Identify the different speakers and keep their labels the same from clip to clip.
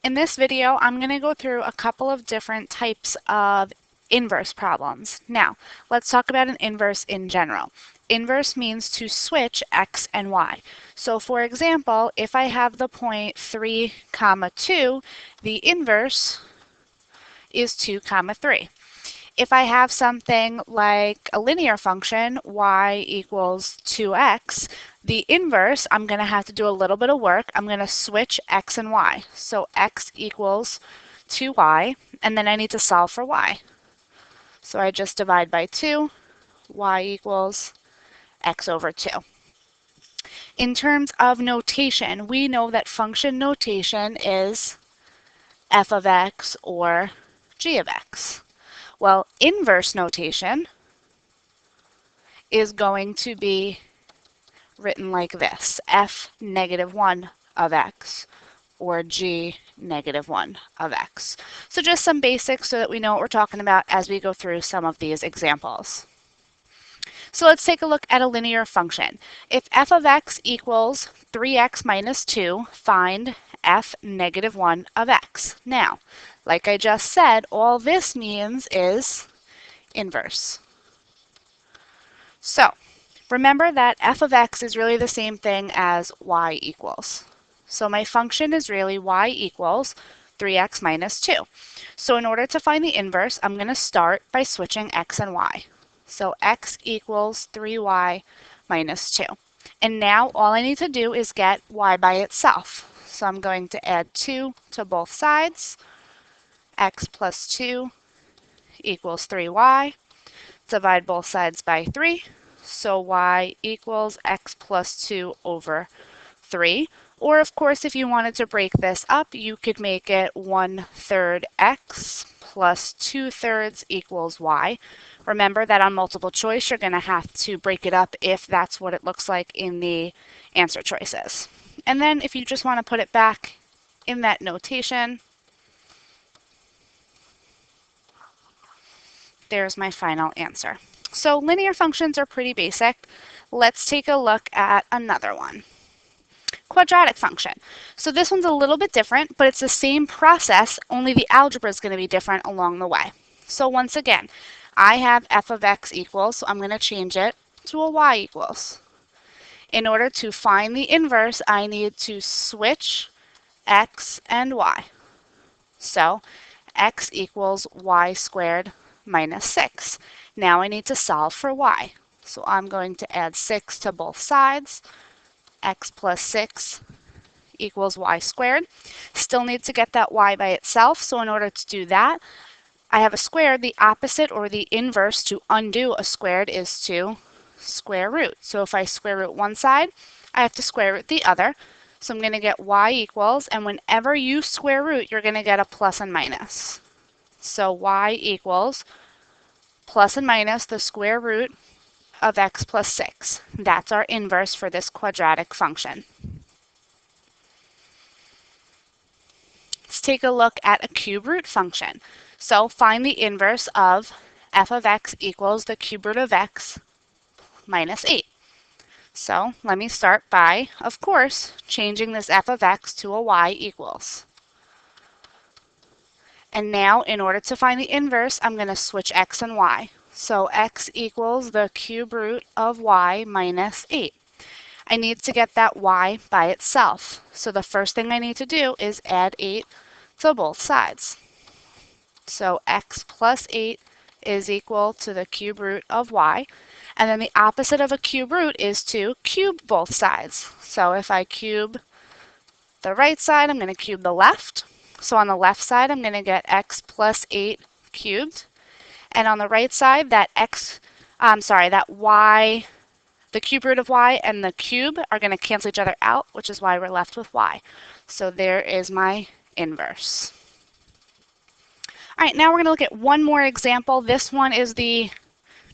Speaker 1: In this video, I'm going to go through a couple of different types of inverse problems. Now, let's talk about an inverse in general. Inverse means to switch x and y. So for example, if I have the point 3, 2, the inverse is 2, 3. If I have something like a linear function, y equals 2x, the inverse, I'm going to have to do a little bit of work. I'm going to switch x and y. So x equals 2y, and then I need to solve for y. So I just divide by 2, y equals x over 2. In terms of notation, we know that function notation is f of x or g of x. Well, inverse notation is going to be written like this: f negative 1 of x or g negative 1 of x. So just some basics so that we know what we're talking about as we go through some of these examples. So let's take a look at a linear function. If f of x equals 3x minus 2, find f negative 1 of x. Now, like I just said, all this means is inverse. So, remember that f of x is really the same thing as y equals. So my function is really y equals 3x minus 2. So in order to find the inverse, I'm going to start by switching x and y. So x equals 3y minus 2. And now all I need to do is get y by itself. So I'm going to add 2 to both sides. X plus 2 equals 3y. Divide both sides by 3. So y equals x plus 2 over 3. Or of course, if you wanted to break this up, you could make it 1/3 x plus 2/3 equals y. Remember that on multiple choice, you're going to have to break it up if that's what it looks like in the answer choices. And then if you just want to put it back in that notation, there's my final answer. So linear functions are pretty basic. Let's take a look at another one. Quadratic function. So this one's a little bit different, but it's the same process, only the algebra is going to be different along the way. So once again, I have f of x equals, so I'm going to change it to a y equals. In order to find the inverse, I need to switch x and y. So x equals y squared minus 6. Now I need to solve for y. So I'm going to add 6 to both sides. X plus 6 equals y squared. Still need to get that y by itself, so in order to do that, I have a squared. The opposite or the inverse to undo a squared is to square root. So if I square root one side, I have to square root the other. So I'm going to get y equals, and whenever you square root, you're going to get a plus and minus. So y equals plus and minus the square root of x plus 6. That's our inverse for this quadratic function. Let's take a look at a cube root function. So find the inverse of f of x equals the cube root of x minus 8. So let me start by, of course, changing this f of x to a y equals. And now, in order to find the inverse, I'm going to switch x and y. So x equals the cube root of y minus 8. I need to get that y by itself. So the first thing I need to do is add 8 to both sides. So x plus 8 is equal to the cube root of y. And then the opposite of a cube root is to cube both sides. So if I cube the right side, I'm going to cube the left. So on the left side, I'm going to get x plus 8 cubed. And on the right side, that y, the cube root of y and the cube are going to cancel each other out, which is why we're left with y. So there is my inverse. All right, now we're going to look at one more example. This one is the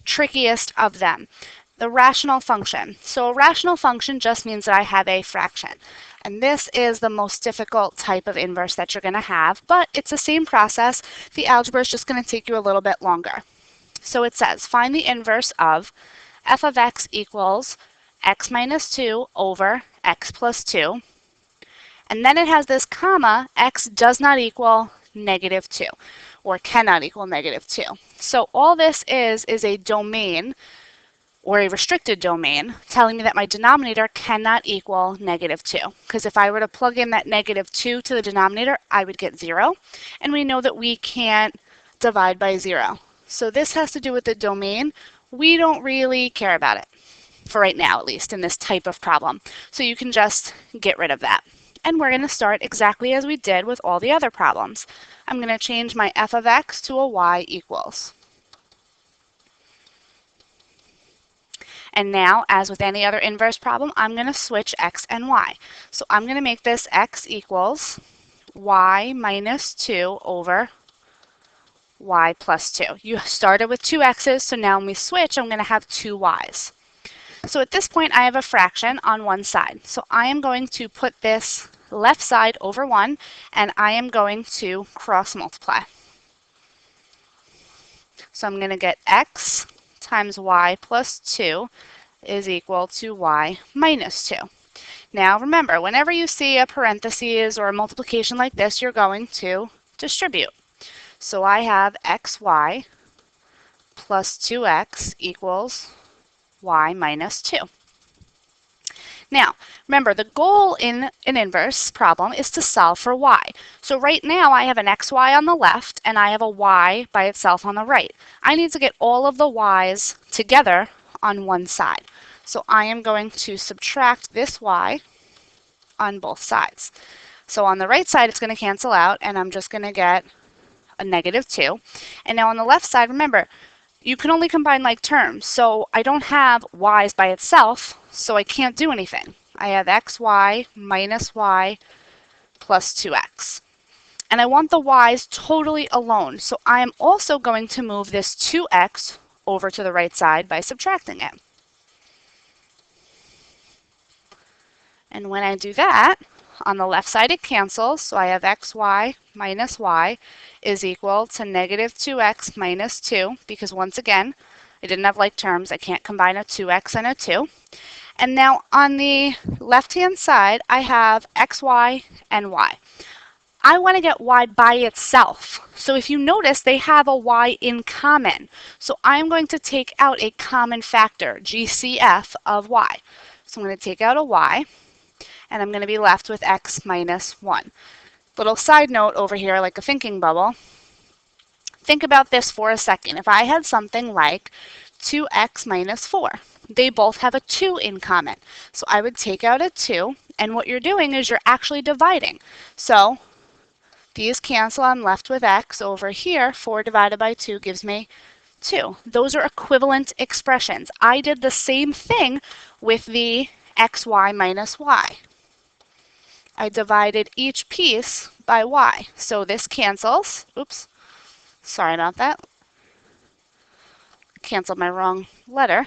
Speaker 1: trickiest of them, the rational function. So a rational function just means that I have a fraction. And this is the most difficult type of inverse that you're going to have, but it's the same process. The algebra is just going to take you a little bit longer. So it says, find the inverse of f of x equals x minus 2 over x plus 2. And then it has this comma, x does not equal negative 2, or cannot equal negative 2. So all this is a domain, or a restricted domain, telling me that my denominator cannot equal negative 2. Because if I were to plug in that negative 2 to the denominator, I would get 0. And we know that we can't divide by 0. So this has to do with the domain. We don't really care about it, for right now at least, in this type of problem. So you can just get rid of that. And we're going to start exactly as we did with all the other problems. I'm going to change my f of x to a y equals. And now, as with any other inverse problem, I'm going to switch x and y. So I'm going to make this x equals y minus 2 over y plus 2. You started with 2 x's, so now when we switch, I'm going to have 2 y's. So at this point, I have a fraction on one side. So I am going to put this left side over 1, and I am going to cross multiply. So I'm going to get x times y plus 2 is equal to y minus 2. Now remember, whenever you see a parentheses or a multiplication like this, you're going to distribute. So I have xy plus 2x equals y minus 2. Now, remember, the goal in an inverse problem is to solve for y. So right now I have an xy on the left and I have a y by itself on the right. I need to get all of the y's together on one side. So I am going to subtract this y on both sides. So on the right side it's going to cancel out and I'm just going to get a negative 2. And now on the left side, remember, you can only combine like terms. So I don't have y's by itself, so I can't do anything. I have xy minus y plus 2x. And I want the y's totally alone. So I am also going to move this 2x over to the right side by subtracting it. And when I do that, on the left side it cancels, so I have xy minus y is equal to negative 2x minus 2, because once again, I didn't have like terms, I can't combine a 2x and a 2. And now on the left-hand side, I have xy and y. I want to get y by itself. So if you notice, they have a y in common. So I'm going to take out a common factor, GCF of y. So I'm going to take out a y, and I'm going to be left with x minus 1. Little side note over here, like a thinking bubble. Think about this for a second. If I had something like 2x minus 4, they both have a 2 in common. So I would take out a 2, and what you're doing is you're actually dividing. So these cancel, I'm left with x over here. 4 divided by 2 gives me 2. Those are equivalent expressions. I did the same thing with the xy minus y. I divided each piece by y. So this cancels. Oops, sorry about that. Canceled my wrong letter.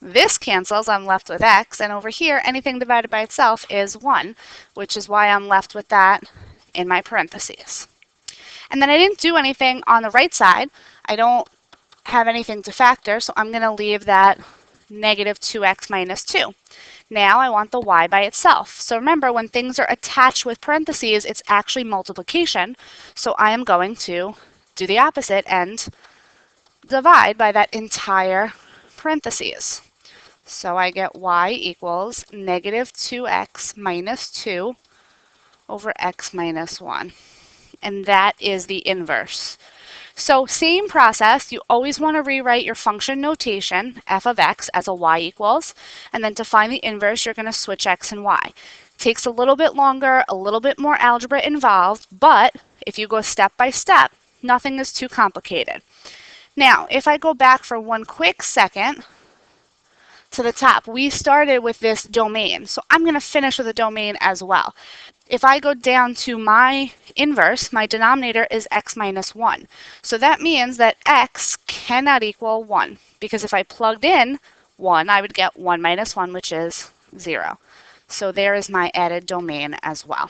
Speaker 1: This cancels, I'm left with x, and over here, anything divided by itself is 1, which is why I'm left with that in my parentheses. And then I didn't do anything on the right side. I don't have anything to factor, so I'm going to leave that negative 2x minus 2. Now I want the y by itself. So remember, when things are attached with parentheses, it's actually multiplication. So I am going to do the opposite and divide by that entire parentheses. So I get y equals negative 2x minus 2 over x minus 1. And that is the inverse. So same process, you always want to rewrite your function notation, f of x, as a y equals, and then to find the inverse, you're going to switch x and y. Takes a little bit longer, a little bit more algebra involved, but if you go step by step, nothing is too complicated. Now, if I go back for one quick second to the top, we started with this domain, so I'm going to finish with a domain as well. If I go down to my inverse, my denominator is x minus 1. So that means that x cannot equal 1, because if I plugged in 1, I would get 1 minus 1, which is 0. So there is my added domain as well.